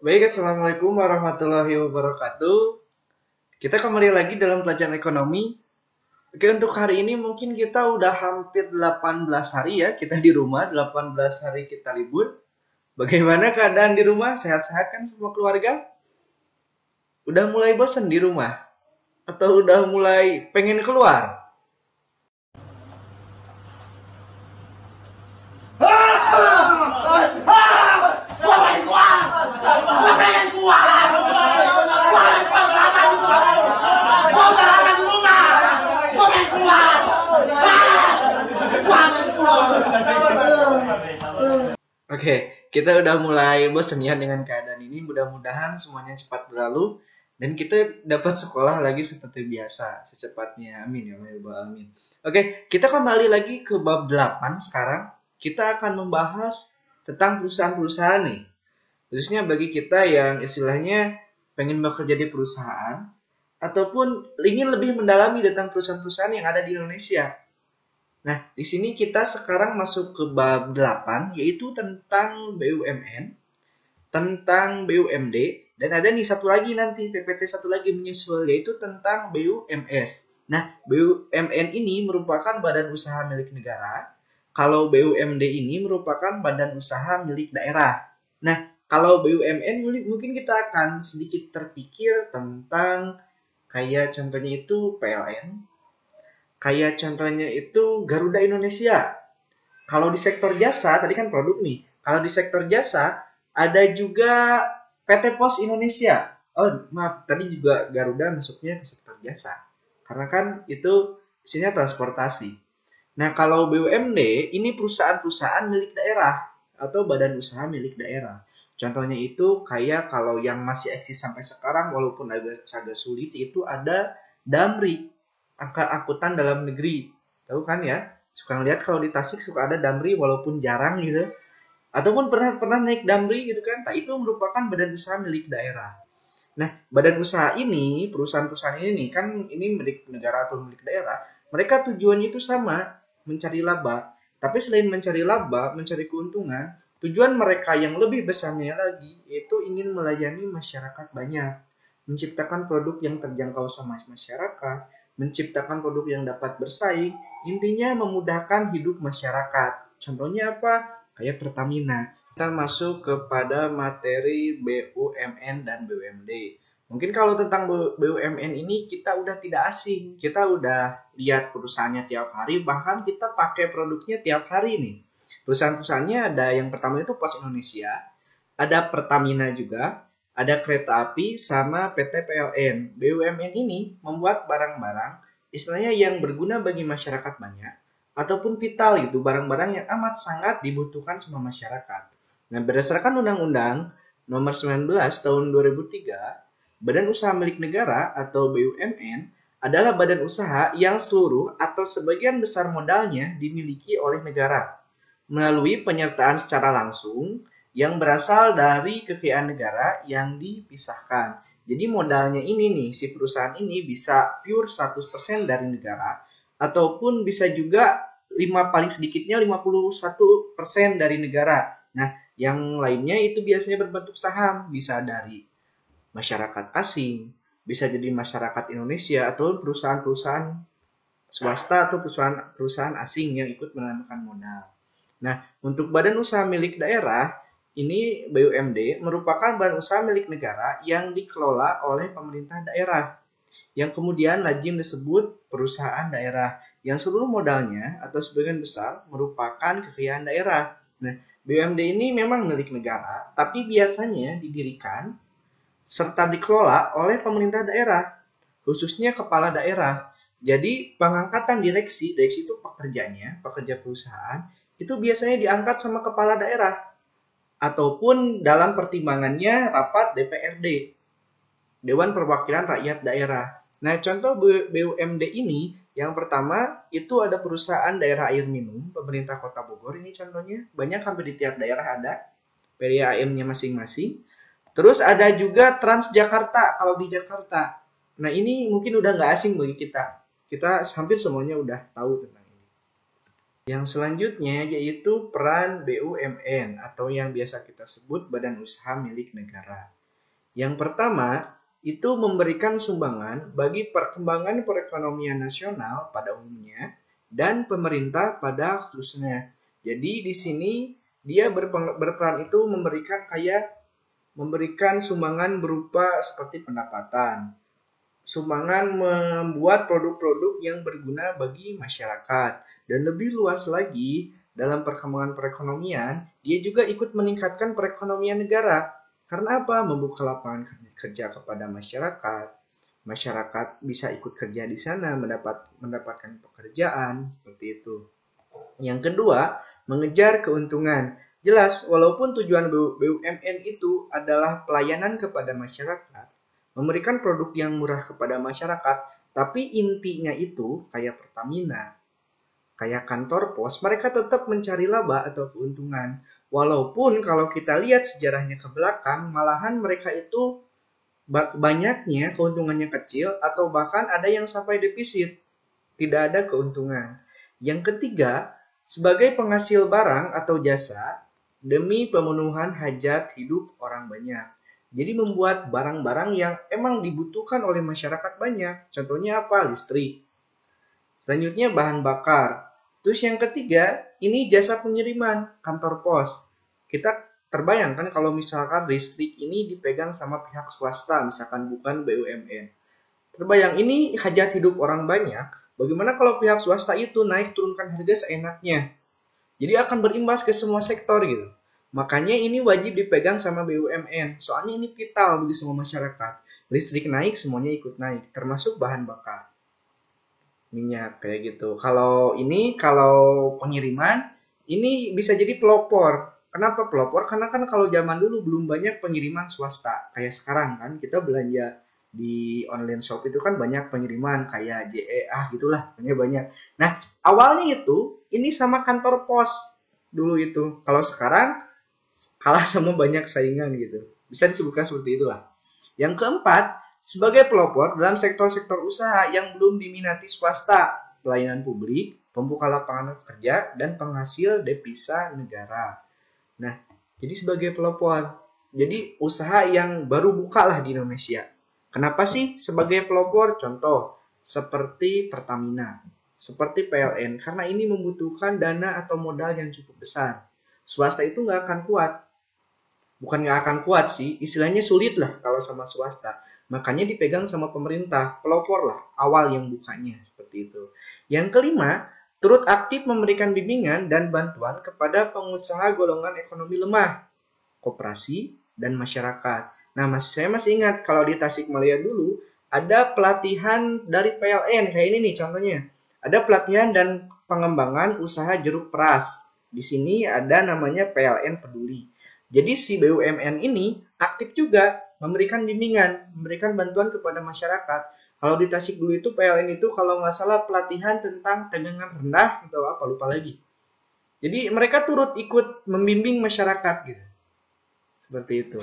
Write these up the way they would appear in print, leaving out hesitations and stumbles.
Baik, Assalamualaikum warahmatullahi wabarakatuh. Kita kembali lagi dalam pelajaran ekonomi. Oke, untuk hari ini mungkin kita udah hampir 18 hari ya, kita di rumah, 18 hari kita libur. Bagaimana keadaan di rumah? Sehat-sehat kan semua keluarga? Udah mulai bosan di rumah? Atau udah mulai pengen keluar? Oke, kita udah mulai bosan ya dengan keadaan ini. Mudah-mudahan semuanya cepat berlalu dan kita dapat sekolah lagi seperti biasa secepatnya. Amin ya Allah, amin. Oke, kita kembali lagi ke bab 8 sekarang. Kita akan membahas tentang perusahaan-perusahaan nih. Khususnya bagi kita yang istilahnya pengen bekerja di perusahaan ataupun ingin lebih mendalami tentang perusahaan-perusahaan yang ada di Indonesia. Nah, di sini kita sekarang masuk ke bab 8, yaitu tentang BUMN, tentang BUMD, dan ada nih satu lagi nanti, PPT satu lagi menyusul, yaitu tentang BUMS. Nah, BUMN ini merupakan badan usaha milik negara, kalau BUMD ini merupakan badan usaha milik daerah. Nah, kalau BUMN mungkin kita akan sedikit terpikir tentang kayak contohnya itu PLN, kayak contohnya itu Garuda Indonesia. Kalau di sektor jasa, tadi kan produk nih. Kalau di sektor jasa, ada juga PT Pos Indonesia. Oh, maaf, tadi juga Garuda masuknya ke sektor jasa. Karena kan itu isinya transportasi. Nah, kalau BUMD, ini perusahaan-perusahaan milik daerah atau badan usaha milik daerah. Contohnya itu kayak kalau yang masih eksis sampai sekarang, walaupun agak sulit, itu ada Damri, angka akutan dalam negeri. Tahu kan ya? Suka ngeliat kalau di Tasik suka ada Damri walaupun jarang gitu. Ataupun pernah naik Damri gitu kan. Nah, itu merupakan badan usaha milik daerah. Nah, badan usaha ini, perusahaan-perusahaan ini nih, kan ini milik negara atau milik daerah. Mereka tujuannya itu sama, mencari laba. Tapi selain mencari laba, mencari keuntungan, tujuan mereka yang lebih besarnya lagi, yaitu ingin melayani masyarakat banyak. Menciptakan produk yang terjangkau sama masyarakat, menciptakan produk yang dapat bersaing, intinya memudahkan hidup masyarakat. Contohnya apa? Kayak Pertamina. Kita masuk kepada materi BUMN dan BUMD. Mungkin kalau tentang BUMN ini kita udah tidak asing. Kita udah lihat perusahaannya tiap hari, bahkan kita pakai produknya tiap hari nih. Perusahaan-perusahaannya ada yang pertama itu Pos Indonesia, ada Pertamina juga, ada kereta api, sama PT PLN. BUMN ini membuat barang-barang istilahnya yang berguna bagi masyarakat banyak ataupun vital itu barang-barang yang amat sangat dibutuhkan sama masyarakat. Nah, berdasarkan Undang-Undang Nomor 19 Tahun 2003, Badan Usaha Milik Negara atau BUMN adalah badan usaha yang seluruh atau sebagian besar modalnya dimiliki oleh negara melalui penyertaan secara langsung yang berasal dari kekayaan negara yang dipisahkan. Jadi modalnya ini nih, si perusahaan ini bisa pure 100% dari negara ataupun bisa juga paling sedikitnya 51% dari negara. Nah, yang lainnya itu biasanya berbentuk saham, bisa dari masyarakat asing, bisa jadi masyarakat Indonesia atau perusahaan-perusahaan swasta atau perusahaan asing yang ikut menanamkan modal. Nah, untuk badan usaha milik daerah, ini BUMD merupakan badan usaha milik negara yang dikelola oleh pemerintah daerah, yang kemudian lazim disebut perusahaan daerah, yang seluruh modalnya atau sebagian besar merupakan kekayaan daerah. Nah, BUMD ini memang milik negara, tapi biasanya didirikan serta dikelola oleh pemerintah daerah, khususnya kepala daerah. Jadi pengangkatan direksi itu pekerja perusahaan, itu biasanya diangkat sama kepala daerah ataupun dalam pertimbangannya rapat DPRD, Dewan Perwakilan Rakyat Daerah. Nah, contoh BUMD ini yang pertama itu ada perusahaan daerah air minum pemerintah Kota Bogor, ini contohnya banyak, hampir di tiap daerah ada PDAM-nya masing-masing. Terus ada juga Transjakarta kalau di Jakarta. Nah, ini mungkin udah nggak asing bagi kita. Kita hampir semuanya udah tahu tentang ini. Yang selanjutnya yaitu peran BUMN atau yang biasa kita sebut badan usaha milik negara. Yang pertama, itu memberikan sumbangan bagi perkembangan perekonomian nasional pada umumnya dan pemerintah pada khususnya. Jadi di sini dia berperan itu memberikan sumbangan berupa seperti pendapatan, sumbangan membuat produk-produk yang berguna bagi masyarakat, dan lebih luas lagi dalam perkembangan perekonomian, dia juga ikut meningkatkan perekonomian negara. Karena apa? Membuka lapangan kerja kepada masyarakat. Masyarakat bisa ikut kerja di sana, mendapatkan pekerjaan, seperti itu. Yang kedua, mengejar keuntungan. Jelas, walaupun tujuan BUMN itu adalah pelayanan kepada masyarakat, memberikan produk yang murah kepada masyarakat, tapi intinya itu kayak Pertamina, kayak kantor pos, mereka tetap mencari laba atau keuntungan. Walaupun kalau kita lihat sejarahnya ke belakang, malahan mereka itu banyaknya keuntungannya kecil atau bahkan ada yang sampai defisit, tidak ada keuntungan. Yang ketiga, sebagai penghasil barang atau jasa demi pemenuhan hajat hidup orang banyak. Jadi membuat barang-barang yang emang dibutuhkan oleh masyarakat banyak. Contohnya apa? Listrik. Selanjutnya bahan bakar. Terus yang ketiga, ini jasa pengiriman, kantor pos. Kita terbayangkan kalau misalkan listrik ini dipegang sama pihak swasta, misalkan bukan BUMN. Terbayang ini hajat hidup orang banyak, bagaimana kalau pihak swasta itu naik turunkan harga seenaknya? Jadi akan berimbas ke semua sektor gitu. Makanya ini wajib dipegang sama BUMN, soalnya ini vital bagi semua masyarakat. Listrik naik, semuanya ikut naik, termasuk bahan bakar minyak kayak gitu. Kalau pengiriman ini bisa jadi pelopor. Kenapa pelopor? Karena kan kalau zaman dulu belum banyak pengiriman swasta. Kayak sekarang kan kita belanja di online shop itu kan banyak pengiriman kayak JE gitulah, banyak. Nah, awalnya itu ini sama kantor pos dulu itu. Kalau sekarang kalah sama banyak saingan gitu. Bisa disebutkan seperti itulah. Yang keempat, sebagai pelopor dalam sektor-sektor usaha yang belum diminati swasta, pelayanan publik, pembuka lapangan kerja, dan penghasil devisa negara. Nah, jadi sebagai pelopor, jadi usaha yang baru buka lah di Indonesia. Kenapa sih sebagai pelopor? Contoh, seperti Pertamina, seperti PLN, karena ini membutuhkan dana atau modal yang cukup besar. Swasta itu nggak akan kuat, bukan nggak akan kuat sih, istilahnya sulit lah kalau sama swasta. Makanya dipegang sama pemerintah, pelopor lah awal yang bukanya seperti itu. Yang kelima, turut aktif memberikan bimbingan dan bantuan kepada pengusaha golongan ekonomi lemah, koperasi, dan masyarakat. Nah, saya masih ingat kalau di Tasikmalaya dulu ada pelatihan dari PLN kayak ini nih contohnya. Ada pelatihan dan pengembangan usaha jeruk peras. Di sini ada namanya PLN Peduli. Jadi si BUMN ini aktif juga memberikan bimbingan, memberikan bantuan kepada masyarakat. Kalau di Tasik dulu itu PLN itu kalau nggak salah pelatihan tentang tegangan rendah atau apa lupa lagi. Jadi mereka turut ikut membimbing masyarakat gitu. Seperti itu.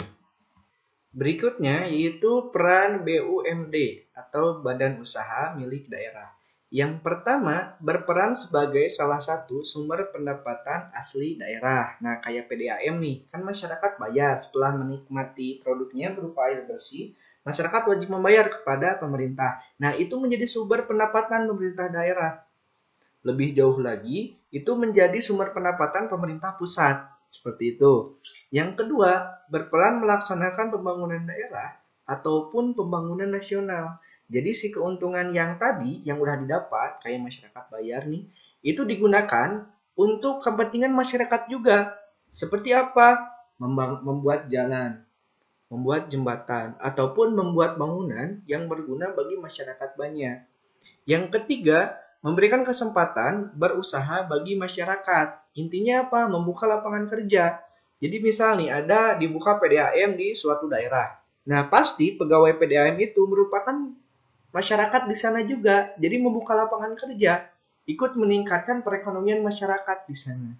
Berikutnya yaitu peran BUMD atau Badan Usaha Milik Daerah. Yang pertama, berperan sebagai salah satu sumber pendapatan asli daerah. Nah, kayak PDAM nih, kan masyarakat bayar setelah menikmati produknya berupa air bersih, masyarakat wajib membayar kepada pemerintah. Nah, itu menjadi sumber pendapatan pemerintah daerah. Lebih jauh lagi, itu menjadi sumber pendapatan pemerintah pusat. Seperti itu. Yang kedua, berperan melaksanakan pembangunan daerah ataupun pembangunan nasional. Jadi si keuntungan yang tadi, yang udah didapat, kayak masyarakat bayar nih, itu digunakan untuk kepentingan masyarakat juga. Seperti apa? Membuat jalan, membuat jembatan, ataupun membuat bangunan yang berguna bagi masyarakat banyak. Yang ketiga, memberikan kesempatan berusaha bagi masyarakat. Intinya apa? Membuka lapangan kerja. Jadi misal nih ada dibuka PDAM di suatu daerah. Nah, pasti pegawai PDAM itu merupakan masyarakat di sana juga. Jadi membuka lapangan kerja, ikut meningkatkan perekonomian masyarakat di sana.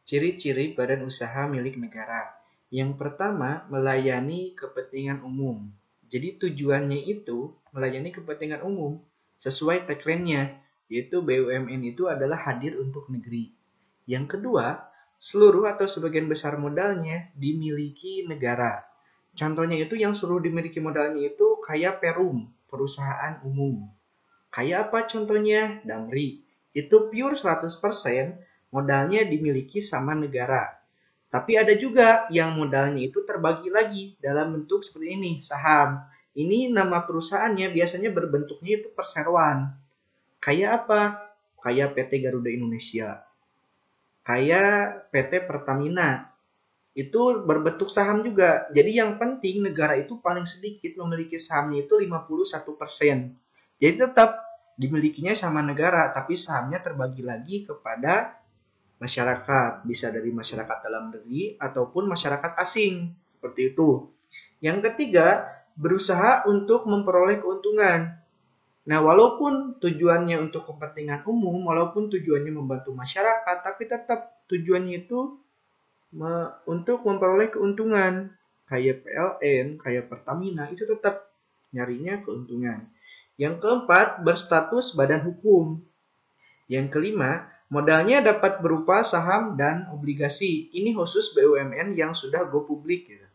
Ciri-ciri badan usaha milik negara. Yang pertama, melayani kepentingan umum. Jadi tujuannya itu melayani kepentingan umum sesuai tagline-nya, yaitu BUMN itu adalah hadir untuk negeri. Yang kedua, seluruh atau sebagian besar modalnya dimiliki negara. Contohnya itu yang seluruh dimiliki modalnya itu kayak Perum, perusahaan umum. Kayak apa contohnya? Damri. Itu pure 100% modalnya dimiliki sama negara. Tapi ada juga yang modalnya itu terbagi lagi dalam bentuk seperti ini, saham. Ini nama perusahaannya biasanya berbentuknya itu perseroan. Kayak apa? Kayak PT Garuda Indonesia, kayak PT Pertamina. Itu berbentuk saham juga. Jadi yang penting negara itu paling sedikit memiliki sahamnya itu 51%. Jadi tetap dimilikinya sama negara, tapi sahamnya terbagi lagi kepada masyarakat. Bisa dari masyarakat dalam negeri ataupun masyarakat asing. Seperti itu. Yang ketiga, berusaha untuk memperoleh keuntungan. Nah, walaupun tujuannya untuk kepentingan umum, walaupun tujuannya membantu masyarakat, tapi tetap tujuannya itu untuk memperoleh keuntungan. Kayak PLN, kayak Pertamina, itu tetap nyarinya keuntungan. Yang keempat, berstatus badan hukum. Yang kelima, modalnya dapat berupa saham dan obligasi. Ini khusus BUMN yang sudah go publik gitu,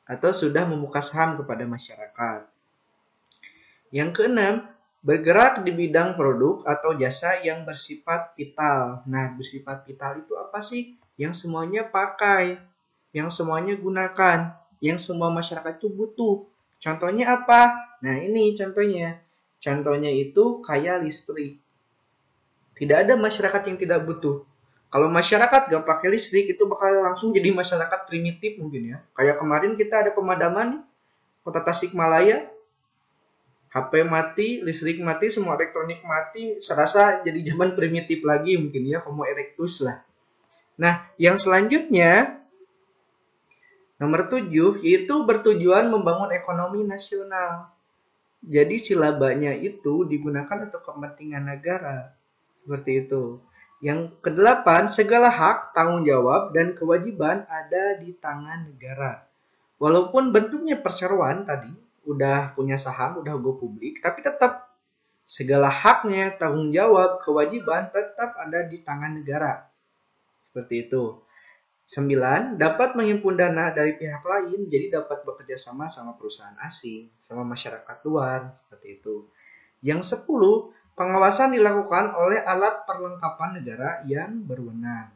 atau sudah membuka saham kepada masyarakat. Yang keenam, bergerak di bidang produk atau jasa yang bersifat vital. Nah, bersifat vital itu apa sih? Yang semuanya pakai, yang semuanya gunakan, yang semua masyarakat itu butuh. Contohnya apa? Nah, ini contohnya. Contohnya itu kayak listrik. Tidak ada masyarakat yang tidak butuh. Kalau masyarakat gak pakai listrik, itu bakal langsung jadi masyarakat primitif mungkin ya. Kayak kemarin kita ada pemadaman Kota Tasikmalaya, HP mati, listrik mati, semua elektronik mati, serasa jadi zaman primitif lagi mungkin ya, Homo erectus lah. Nah, yang selanjutnya, nomor 7, yaitu bertujuan membangun ekonomi nasional. Jadi silabanya itu digunakan untuk kepentingan negara. Seperti itu. Yang kedelapan, segala hak, tanggung jawab, dan kewajiban ada di tangan negara. Walaupun bentuknya perseroan tadi, udah punya saham, udah go publik, tapi tetap segala haknya, tanggung jawab, kewajiban tetap ada di tangan negara. Seperti itu. 9. Dapat menghimpun dana dari pihak lain, jadi dapat bekerja sama sama perusahaan asing, sama masyarakat luar, seperti itu. Yang 10. Pengawasan dilakukan oleh alat perlengkapan negara yang berwenang.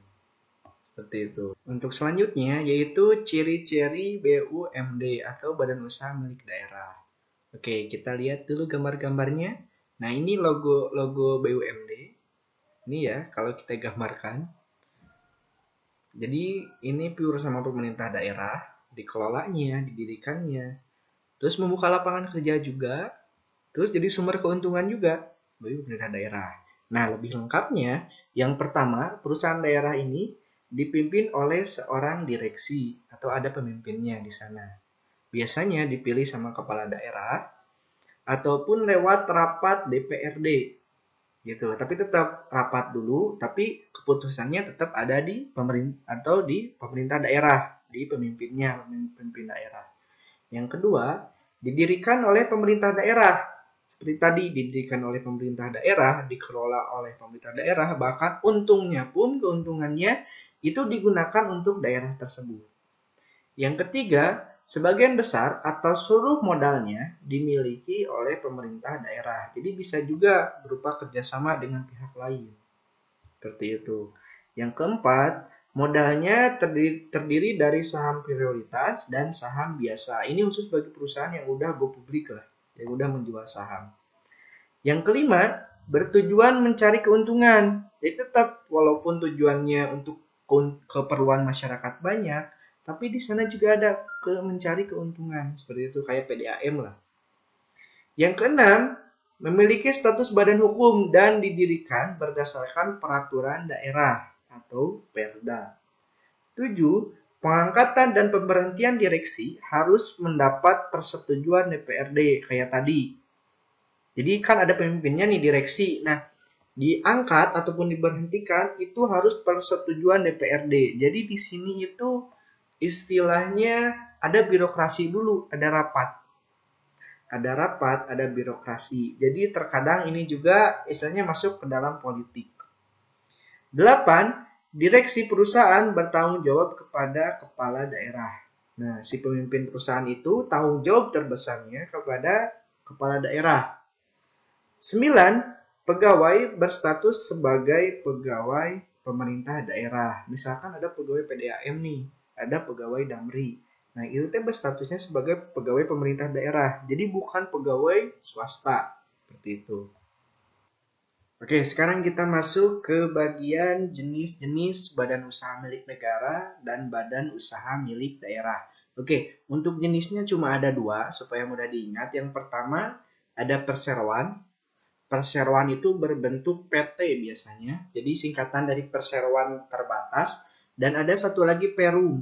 Seperti itu. Untuk selanjutnya yaitu ciri-ciri BUMD atau Badan Usaha Milik Daerah. Oke, kita lihat dulu gambar-gambarnya. Nah, ini logo BUMD. Ini ya, kalau kita gambarkan. Jadi, ini pure sama pemerintah daerah, dikelolanya, didirikannya. Terus membuka lapangan kerja juga. Terus jadi sumber keuntungan juga bagi pemerintah daerah. Nah, lebih lengkapnya, yang pertama, perusahaan daerah ini dipimpin oleh seorang direksi atau ada pemimpinnya di sana. Biasanya dipilih sama kepala daerah ataupun lewat rapat DPRD gitu. Tapi tetap rapat dulu, tapi keputusannya tetap ada di pemerintah atau di pemerintah daerah, di pemimpinnya, pemimpin daerah. Yang kedua, didirikan oleh pemerintah daerah. Seperti tadi, didirikan oleh pemerintah daerah, dikelola oleh pemerintah daerah, bahkan untungnya pun, keuntungannya itu digunakan untuk daerah tersebut. Yang ketiga, sebagian besar atau seluruh modalnya dimiliki oleh pemerintah daerah. Jadi bisa juga berupa kerjasama dengan pihak lain. Seperti itu. Yang keempat, modalnya terdiri dari saham prioritas dan saham biasa. Ini khusus bagi perusahaan yang udah go publik lah, yang udah menjual saham. Yang kelima, bertujuan mencari keuntungan. Jadi tetap walaupun tujuannya untuk keperluan masyarakat banyak, tapi di sana juga ada mencari keuntungan. Seperti itu kayak PDAM lah. Yang keenam, memiliki status badan hukum dan didirikan berdasarkan peraturan daerah atau Perda. 7. Pengangkatan dan pemberhentian direksi harus mendapat persetujuan DPRD kayak tadi. Jadi kan ada pemimpinnya nih direksi. Nah, diangkat ataupun diberhentikan itu harus persetujuan DPRD. Jadi di sini itu istilahnya ada birokrasi dulu, ada rapat. Ada rapat, ada birokrasi. Jadi terkadang ini juga istilahnya masuk ke dalam politik. 8. Direksi perusahaan bertanggung jawab kepada kepala daerah. Nah, si pemimpin perusahaan itu tanggung jawab terbesarnya kepada kepala daerah. 9. Pegawai berstatus sebagai pegawai pemerintah daerah. Misalkan ada pegawai PDAM nih, ada pegawai Damri. Nah, itu berstatusnya sebagai pegawai pemerintah daerah. Jadi bukan pegawai swasta. Seperti itu. Oke, sekarang kita masuk ke bagian jenis-jenis badan usaha milik negara dan badan usaha milik daerah. Oke, untuk jenisnya cuma ada dua supaya mudah diingat. Yang pertama ada perseroan. Perseroan itu berbentuk PT biasanya, jadi singkatan dari perseroan terbatas. Dan ada satu lagi Perum.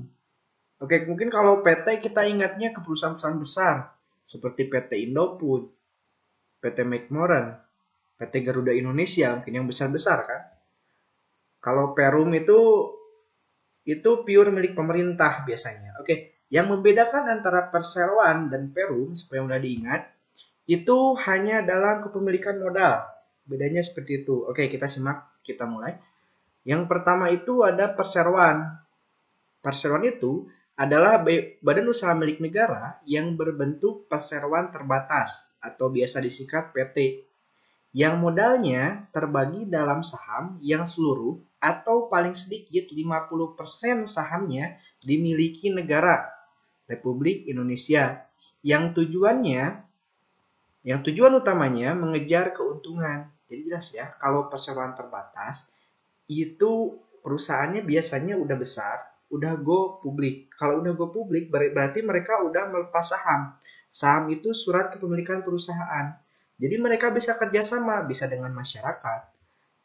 Oke, mungkin kalau PT kita ingatnya ke perusahaan-perusahaan besar seperti PT Indofood, PT McMoran, PT Garuda Indonesia, mungkin yang besar-besar kan. Kalau Perum itu pure milik pemerintah biasanya. Oke, yang membedakan antara perseroan dan Perum supaya mudah diingat itu hanya dalam kepemilikan modal. Bedanya seperti itu. Oke, kita simak, kita mulai. Yang pertama itu ada perseroan. Perseroan itu adalah badan usaha milik negara yang berbentuk perseroan terbatas atau biasa disingkat PT, yang modalnya terbagi dalam saham yang seluruh atau paling sedikit 50% sahamnya dimiliki negara Republik Indonesia, yang tujuan utamanya mengejar keuntungan. Jadi jelas ya, kalau perseroan terbatas itu perusahaannya biasanya udah besar, udah go publik. Kalau udah go publik berarti mereka udah melepas saham. Saham itu surat kepemilikan perusahaan. Jadi mereka bisa kerjasama, bisa dengan masyarakat,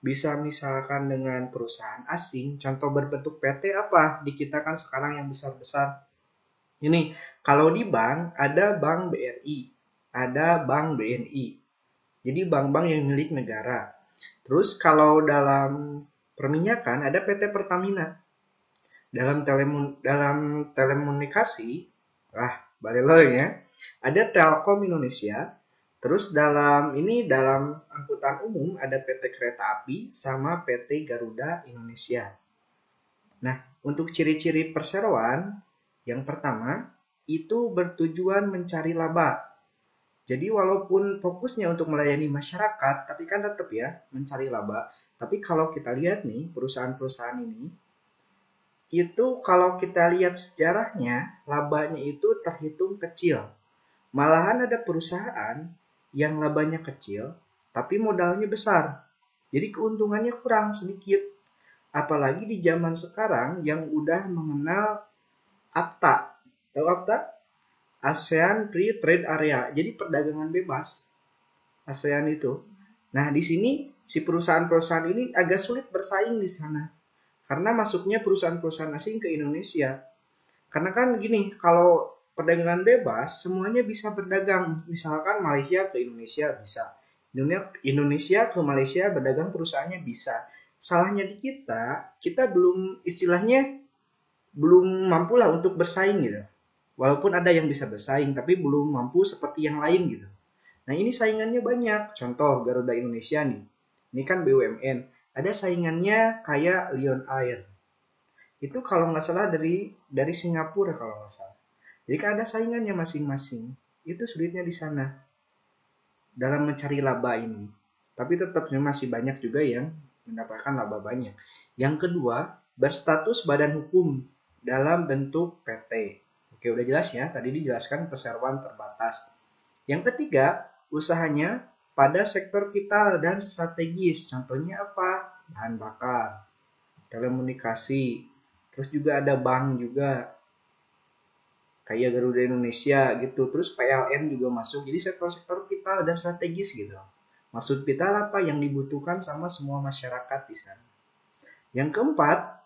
bisa misalkan dengan perusahaan asing. Contoh berbentuk PT apa? Di kita kan sekarang yang besar-besar. Ini, kalau di bank ada Bank BRI, ada Bank BNI. Jadi bank-bank yang milik negara. Terus kalau dalam perminyakan ada PT Pertamina. Dalam telekomunikasi, balelo ya, ada Telkom Indonesia. Terus dalam angkutan umum ada PT Kereta Api sama PT Garuda Indonesia. Nah, untuk ciri-ciri perseroan, yang pertama itu bertujuan mencari laba. Jadi walaupun fokusnya untuk melayani masyarakat, tapi kan tetap ya mencari laba. Tapi kalau kita lihat nih perusahaan-perusahaan ini, itu kalau kita lihat sejarahnya, labanya itu terhitung kecil. Malahan ada perusahaan yang labanya kecil, tapi modalnya besar. Jadi keuntungannya kurang sedikit. Apalagi di zaman sekarang yang udah mengenal AFTA. Tahu AFTA? ASEAN Free Trade Area. Jadi perdagangan bebas ASEAN itu. Nah, di sini si perusahaan-perusahaan ini agak sulit bersaing di sana. Karena masuknya perusahaan-perusahaan asing ke Indonesia. Karena kan gini, kalau perdagangan bebas, semuanya bisa berdagang. Misalkan Malaysia ke Indonesia bisa. Indonesia ke Malaysia berdagang perusahaannya bisa. Salahnya di kita belum istilahnya belum mampu lah untuk bersaing gitu. Walaupun ada yang bisa bersaing, tapi belum mampu seperti yang lain gitu. Nah, ini saingannya banyak. Contoh Garuda Indonesia nih. Ini kan BUMN. Ada saingannya kayak Lion Air. Itu kalau nggak salah dari Singapura kalau nggak salah. Jadi kan ada saingannya masing-masing. Itu sulitnya di sana dalam mencari laba ini. Tapi tetap masih banyak juga yang mendapatkan laba banyak. Yang kedua, berstatus badan hukum dalam bentuk PT. Oke, udah jelas ya. Tadi dijelaskan perseroan terbatas. Yang ketiga, usahanya pada sektor vital dan strategis. Contohnya apa? Bahan bakar, telekomunikasi, terus juga ada bank juga, kayak Garuda Indonesia gitu. Terus PLN juga masuk. Jadi sektor-sektor vital dan strategis gitu. Maksud vital apa? Yang dibutuhkan sama semua masyarakat di sana. Yang keempat,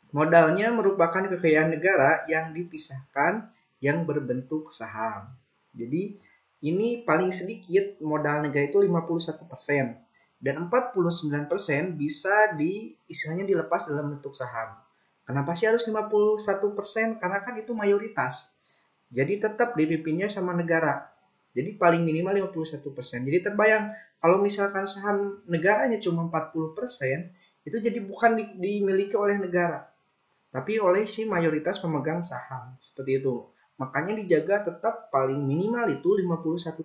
modalnya merupakan kekayaan negara yang dipisahkan yang berbentuk saham. Jadi ini paling sedikit modal negara itu 51% dan 49% bisa istilahnya dilepas dalam bentuk saham. Kenapa sih harus 51%? Karena kan itu mayoritas. Jadi tetap dipimpinnya sama negara. Jadi paling minimal 51%. Jadi terbayang kalau misalkan saham negaranya cuma 40%, itu jadi bukan dimiliki oleh negara, tapi oleh si mayoritas pemegang saham. Seperti itu. Makanya dijaga tetap paling minimal itu 51%.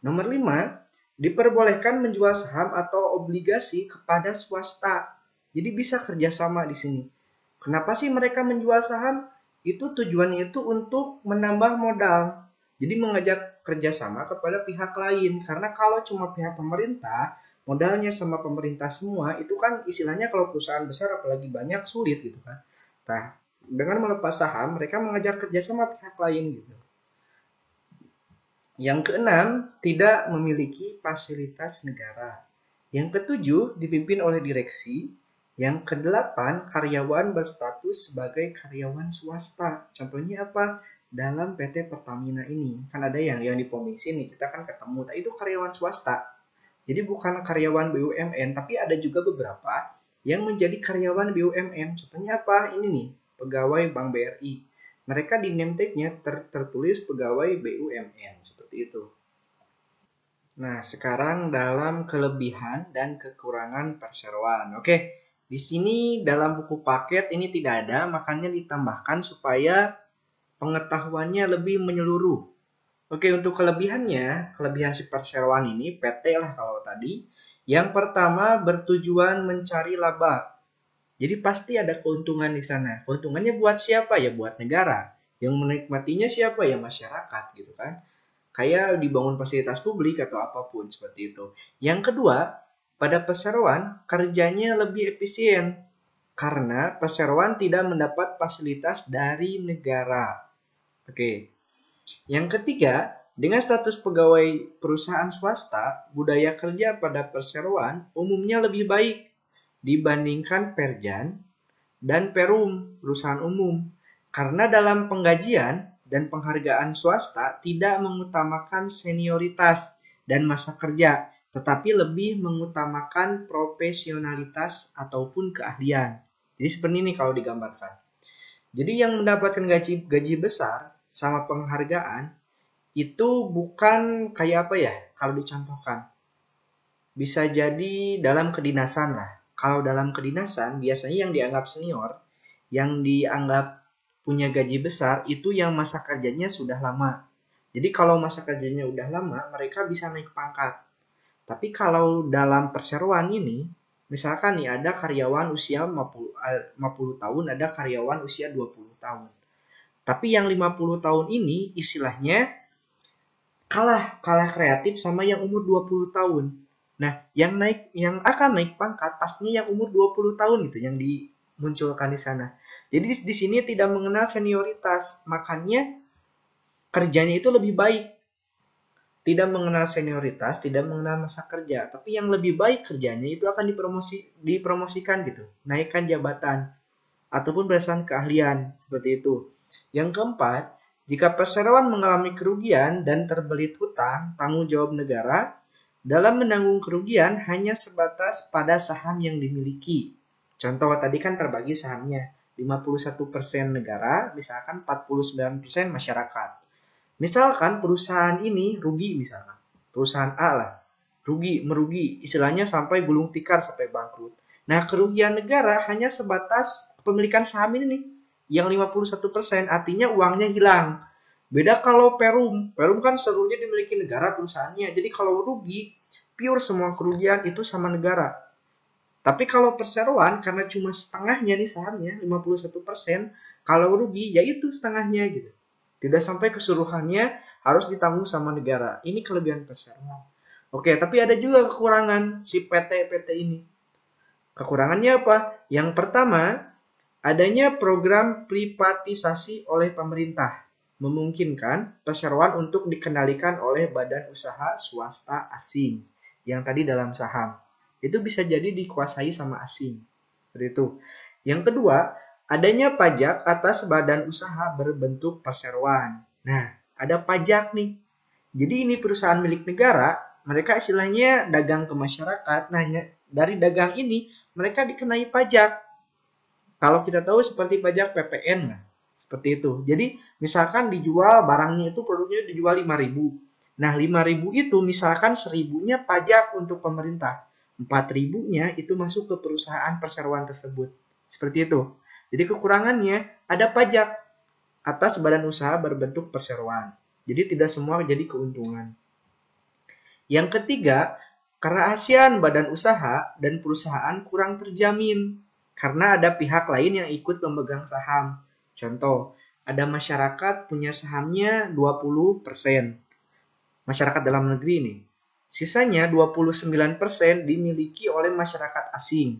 Nomor 5, diperbolehkan menjual saham atau obligasi kepada swasta. Jadi bisa kerjasama di sini. Kenapa sih mereka menjual saham? Itu tujuannya itu untuk menambah modal. Jadi mengajak kerjasama kepada pihak lain. Karena kalau cuma pihak pemerintah, modalnya sama pemerintah semua, itu kan istilahnya kalau perusahaan besar apalagi banyak sulit gitu kan. Nah, dengan melepas saham, mereka mengajak kerjasama pihak lain gitu. Yang keenam, tidak memiliki fasilitas negara. Yang ketujuh, dipimpin oleh direksi. Yang kedelapan, karyawan berstatus sebagai karyawan swasta. Contohnya apa? Dalam PT Pertamina ini. Kan ada yang di pom bensin nih, kita kan ketemu. Nah, itu karyawan swasta. Jadi bukan karyawan BUMN, tapi ada juga beberapa yang menjadi karyawan BUMN. Contohnya apa? Ini nih, pegawai Bank BRI. Mereka di name tag-nya tertulis pegawai BUMN, seperti itu. Nah, sekarang dalam kelebihan dan kekurangan perseroan. Oke, di sini dalam buku paket ini tidak ada, makanya ditambahkan supaya pengetahuannya lebih menyeluruh. Oke, untuk kelebihannya, kelebihan si perseroan ini, PT lah kalau tadi. Yang pertama, bertujuan mencari laba. Jadi pasti ada keuntungan di sana. Keuntungannya buat siapa? Ya buat negara. Yang menikmatinya siapa? Ya masyarakat gitu kan. Kayak dibangun fasilitas publik atau apapun seperti itu. Yang kedua, pada perseroan kerjanya lebih efisien karena perseroan tidak mendapat fasilitas dari negara. Oke. Yang ketiga, dengan status pegawai perusahaan swasta, budaya kerja pada perseroan umumnya lebih baik dibandingkan Perjan dan Perum, perusahaan umum. Karena dalam penggajian dan penghargaan swasta tidak mengutamakan senioritas dan masa kerja, tetapi lebih mengutamakan profesionalitas ataupun keahlian. Jadi seperti ini kalau digambarkan. Jadi yang mendapatkan gaji besar sama penghargaan itu bukan kayak apa ya kalau dicontohkan. Bisa jadi dalam kedinasan lah. Kalau dalam kedinasan biasanya yang dianggap senior, yang dianggap punya gaji besar itu yang masa kerjanya sudah lama. Jadi kalau masa kerjanya udah lama, mereka bisa naik pangkat. Tapi kalau dalam perseroan ini, misalkan nih ada karyawan usia 50 tahun, ada karyawan usia 20 tahun. Tapi yang 50 tahun ini istilahnya kalah kreatif sama yang umur 20 tahun. Nah, yang akan naik pangkat pastinya yang umur 20 tahun gitu yang dimunculkan di sana. Jadi di sini tidak mengenal senioritas, makanya kerjanya itu lebih baik. Tidak mengenal senioritas, tidak mengenal masa kerja, tapi yang lebih baik kerjanya itu akan dipromosikan gitu, naikkan jabatan ataupun berdasarkan keahlian seperti itu. Yang keempat, jika perseroan mengalami kerugian dan terbelit hutang, tanggung jawab negara dalam menanggung kerugian hanya sebatas pada saham yang dimiliki. Contoh tadi kan terbagi sahamnya 51% negara, misalkan 49% masyarakat. Misalkan perusahaan ini rugi misalkan, perusahaan A lah, merugi, istilahnya sampai gulung tikar sampai bangkrut. Nah, kerugian negara hanya sebatas kepemilikan saham ini nih, yang 51%, artinya uangnya hilang. Beda kalau Perum kan seluruhnya dimiliki negara perusahaannya, jadi kalau rugi, pure semua kerugian itu sama negara. Tapi kalau perseroan, karena cuma setengahnya nih sahamnya, 51%, kalau rugi, ya itu setengahnya gitu. Tidak sampai keseluruhannya harus ditanggung sama negara. Ini kelebihan perseroan. Oke, tapi ada juga kekurangan si PT-PT ini. Kekurangannya apa? Yang pertama, adanya program privatisasi oleh pemerintah memungkinkan perseroan untuk dikendalikan oleh badan usaha swasta asing yang tadi dalam saham. Itu bisa jadi dikuasai sama asing. Seperti itu. Yang kedua, adanya pajak atas badan usaha berbentuk perseroan. Nah, ada pajak nih. Jadi ini perusahaan milik negara, mereka istilahnya dagang ke masyarakat. Nah, dari dagang ini mereka dikenai pajak. Kalau kita tahu seperti pajak PPN lah. Seperti itu. Jadi misalkan dijual barangnya itu produknya dijual 5.000. Nah, 5.000 itu misalkan 1.000-nya pajak untuk pemerintah. 4.000-nya itu masuk ke perusahaan perseroan tersebut. Seperti itu. Jadi kekurangannya ada pajak atas badan usaha berbentuk perseroan. Jadi tidak semua jadi keuntungan. Yang ketiga, kerahasiaan badan usaha dan perusahaan kurang terjamin karena ada pihak lain yang ikut memegang saham. Contoh, ada masyarakat punya sahamnya 20%. Masyarakat dalam negeri ini. Sisanya 29% dimiliki oleh masyarakat asing.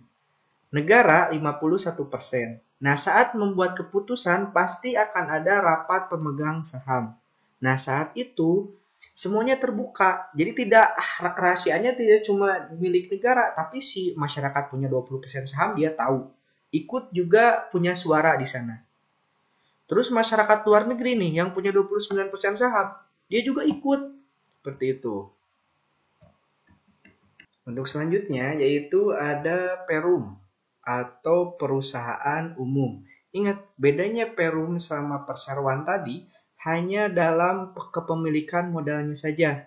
Negara 51%. Nah, saat membuat keputusan pasti akan ada rapat pemegang saham. Nah, saat itu semuanya terbuka. Jadi tidak rahasianya tidak cuma milik negara, tapi si masyarakat punya 20% saham dia tahu. Ikut juga punya suara di sana. Terus masyarakat luar negeri nih yang punya 29% saham, dia juga ikut. Seperti itu. Untuk selanjutnya yaitu ada Perum atau perusahaan umum. Ingat, bedanya Perum sama perseroan tadi hanya dalam kepemilikan modalnya saja.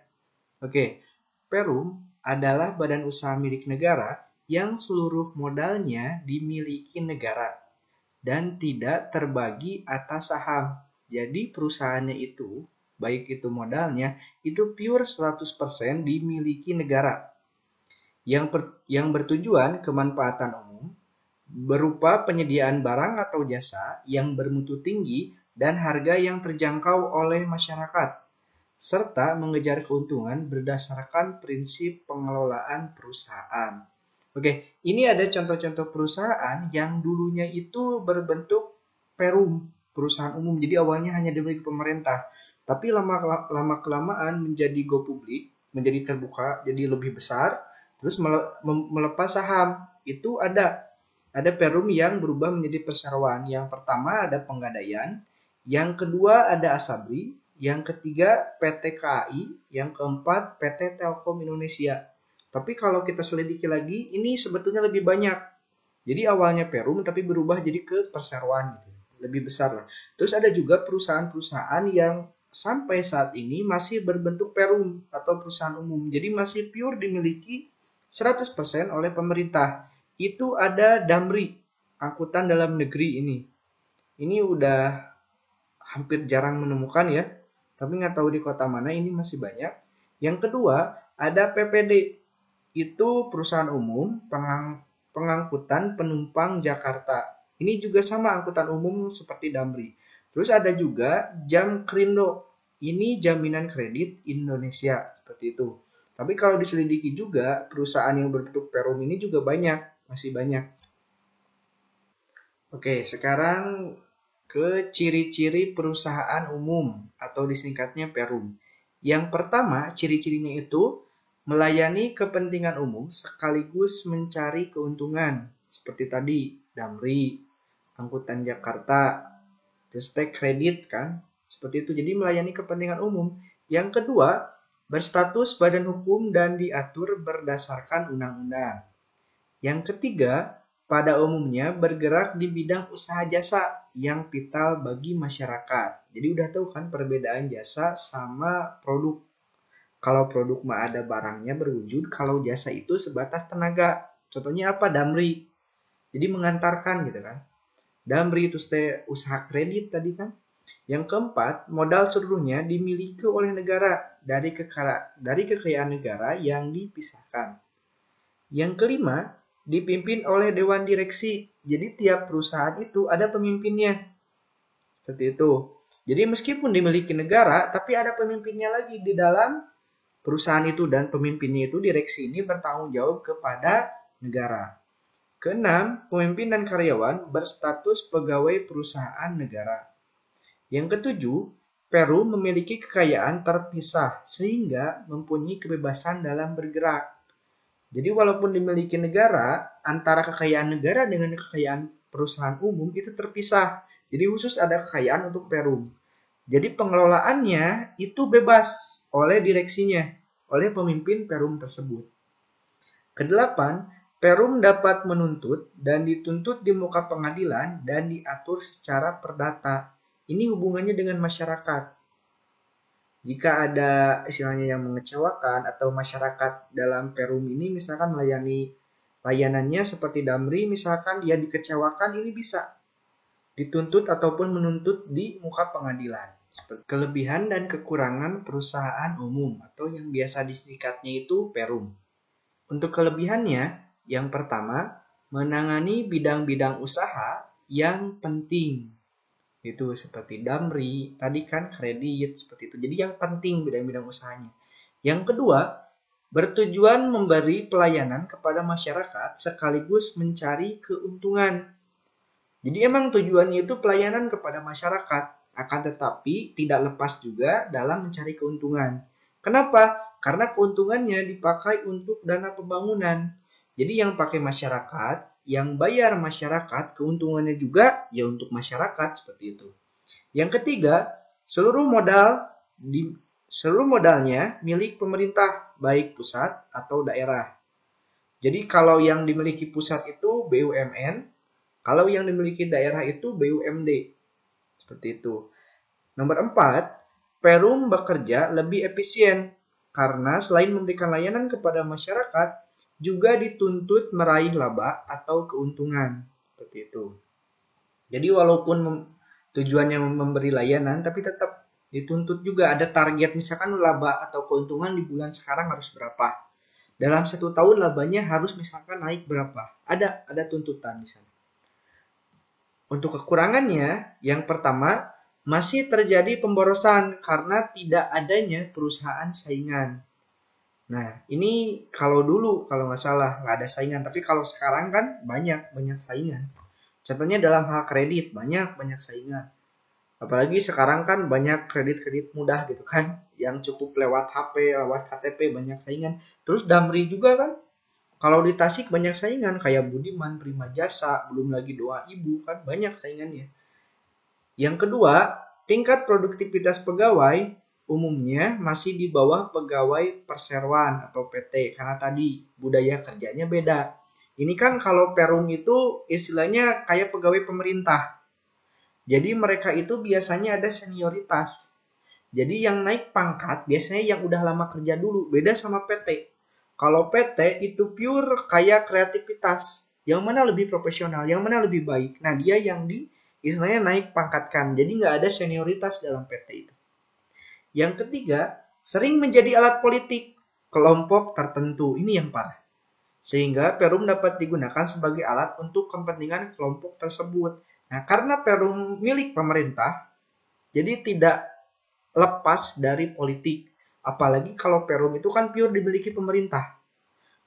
Oke, Perum adalah badan usaha milik negara yang seluruh modalnya dimiliki negara dan tidak terbagi atas saham. Jadi perusahaannya itu, baik itu modalnya, itu pure 100% dimiliki negara. Yang bertujuan kemanfaatan umum berupa penyediaan barang atau jasa yang bermutu tinggi dan harga yang terjangkau oleh masyarakat, serta mengejar keuntungan berdasarkan prinsip pengelolaan perusahaan. Oke, ini ada contoh-contoh perusahaan yang dulunya itu berbentuk perum, perusahaan umum. Jadi awalnya hanya dimiliki pemerintah, tapi lama-kelamaan menjadi go publik, menjadi terbuka, jadi lebih besar, terus melepas saham. Itu ada perum yang berubah menjadi perseroan. Yang pertama ada Penggadaian, yang kedua ada Asabri, yang ketiga PT KAI, yang keempat PT Telkom Indonesia. Tapi kalau kita selidiki lagi, ini sebetulnya lebih banyak. Jadi awalnya perum tapi berubah jadi ke perseroan gitu. Lebih besar lah. Terus ada juga perusahaan-perusahaan yang sampai saat ini masih berbentuk perum atau perusahaan umum. Jadi masih pure dimiliki 100% oleh pemerintah. Itu ada Damri, angkutan dalam negeri ini. Ini udah hampir jarang menemukan ya. Tapi nggak tahu di kota mana ini masih banyak. Yang kedua ada PPD, itu perusahaan umum pengangkutan penumpang Jakarta. Ini juga sama angkutan umum seperti Damri. Terus ada juga Jamkrindo, ini jaminan kredit Indonesia seperti itu. Tapi kalau diselidiki juga perusahaan yang berbentuk perum ini juga banyak, masih banyak. Oke, sekarang ke ciri-ciri perusahaan umum atau disingkatnya perum. Yang pertama, ciri-cirinya itu melayani kepentingan umum sekaligus mencari keuntungan. Seperti tadi, Damri, Angkutan Jakarta, terus take kredit kan. Seperti itu, jadi melayani kepentingan umum. Yang kedua, berstatus badan hukum dan diatur berdasarkan undang-undang. Yang ketiga, pada umumnya bergerak di bidang usaha jasa yang vital bagi masyarakat. Jadi udah tahu kan perbedaan jasa sama produk. Kalau produk mah ada barangnya berwujud, kalau jasa itu sebatas tenaga. Contohnya apa? Damri. Jadi mengantarkan gitu kan. Damri itu usaha kredit tadi kan. Yang keempat, modal seluruhnya dimiliki oleh negara dari kekayaan negara yang dipisahkan. Yang kelima, dipimpin oleh dewan direksi. Jadi tiap perusahaan itu ada pemimpinnya. Seperti itu. Jadi meskipun dimiliki negara, tapi ada pemimpinnya lagi di dalam perusahaan itu, dan pemimpinnya itu direksi ini bertanggung jawab kepada negara. Keenam, pemimpin dan karyawan berstatus pegawai perusahaan negara. Yang ketujuh, Peru memiliki kekayaan terpisah sehingga mempunyai kebebasan dalam bergerak. Jadi walaupun dimiliki negara, antara kekayaan negara dengan kekayaan perusahaan umum itu terpisah. Jadi khusus ada kekayaan untuk Perum. Jadi pengelolaannya itu bebas oleh direksinya, oleh pemimpin Perum tersebut. Kedelapan, Perum dapat menuntut dan dituntut di muka pengadilan dan diatur secara perdata. Ini hubungannya dengan masyarakat. Jika ada istilahnya yang mengecewakan atau masyarakat dalam Perum ini misalkan melayani layanannya seperti Damri, misalkan dia dikecewakan, ini bisa dituntut ataupun menuntut di muka pengadilan. Kelebihan dan kekurangan perusahaan umum atau yang biasa disingkatnya itu Perum. Untuk kelebihannya, yang pertama, menangani bidang-bidang usaha yang penting. Itu seperti Damri, tadi kan kredit, seperti itu. Jadi yang penting bidang-bidang usahanya. Yang kedua, bertujuan memberi pelayanan kepada masyarakat sekaligus mencari keuntungan. Jadi emang tujuannya itu pelayanan kepada masyarakat, akan tetapi tidak lepas juga dalam mencari keuntungan. Kenapa? Karena keuntungannya dipakai untuk dana pembangunan. Jadi yang pakai masyarakat, yang bayar masyarakat, keuntungannya juga ya untuk masyarakat seperti itu. Yang ketiga, seluruh modalnya milik pemerintah, baik pusat atau daerah. Jadi kalau yang dimiliki pusat itu BUMN, kalau yang dimiliki daerah itu BUMD. Seperti itu. Nomor 4, Perum bekerja lebih efisien karena selain memberikan layanan kepada masyarakat, juga dituntut meraih laba atau keuntungan. Seperti itu. Jadi walaupun tujuannya memberi layanan, tapi tetap dituntut juga ada target, misalkan laba atau keuntungan di bulan sekarang harus berapa. Dalam 1 tahun labanya harus misalkan naik berapa. Ada tuntutan di sana. Untuk kekurangannya, yang pertama, masih terjadi pemborosan karena tidak adanya perusahaan saingan. Nah, ini kalau dulu, kalau nggak salah, nggak ada saingan. Tapi kalau sekarang kan banyak saingan. Contohnya dalam hal kredit, banyak saingan. Apalagi sekarang kan banyak kredit-kredit mudah gitu kan, yang cukup lewat HP, lewat KTP, banyak saingan. Terus Damri juga kan, kalau di Tasik banyak saingan, kayak Budiman, Prima Jasa, belum lagi Doa Ibu, kan banyak saingannya. Yang kedua, tingkat produktivitas pegawai umumnya masih di bawah pegawai perseroan atau PT, karena tadi budaya kerjanya beda. Ini kan kalau Perum itu istilahnya kayak pegawai pemerintah. Jadi mereka itu biasanya ada senioritas. Jadi yang naik pangkat biasanya yang udah lama kerja dulu, beda sama PT. Kalau PT itu pure kayak kreativitas, yang mana lebih profesional, yang mana lebih baik. Nah dia yang istilahnya naik pangkatkan, jadi nggak ada senioritas dalam PT itu. Yang ketiga, sering menjadi alat politik kelompok tertentu, ini yang parah. Sehingga Perum dapat digunakan sebagai alat untuk kepentingan kelompok tersebut. Nah karena Perum milik pemerintah, jadi tidak lepas dari politik. Apalagi kalau Perum itu kan pure dimiliki pemerintah.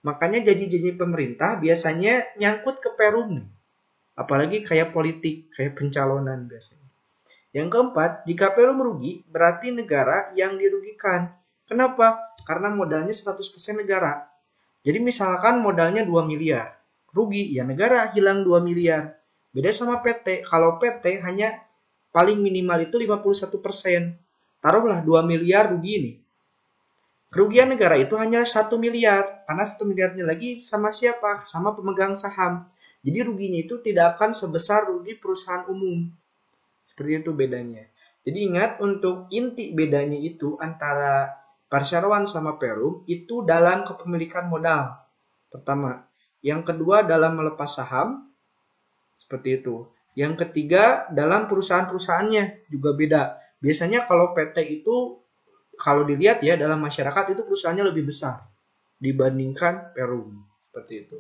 Makanya janji-janji pemerintah biasanya nyangkut ke Perum nih. Apalagi kayak politik, kayak pencalonan biasanya. Yang keempat, jika Perum merugi, berarti negara yang dirugikan. Kenapa? Karena modalnya 100% negara. Jadi misalkan modalnya 2 miliar. Rugi, ya negara hilang 2 miliar. Beda sama PT. Kalau PT hanya paling minimal itu 51%. Taruhlah 2 miliar rugi ini. Kerugian negara itu hanya 1 miliar. Karena 1 miliarnya lagi sama siapa? Sama pemegang saham. Jadi ruginya itu tidak akan sebesar rugi perusahaan umum. Seperti itu bedanya. Jadi ingat, untuk inti bedanya itu antara perseroan sama Perum itu dalam kepemilikan modal. Pertama. Yang kedua dalam melepas saham. Seperti itu. Yang ketiga dalam perusahaan-perusahaannya juga beda. Biasanya kalau PT itu, kalau dilihat ya dalam masyarakat itu perusahaannya lebih besar dibandingkan Perum. Seperti itu.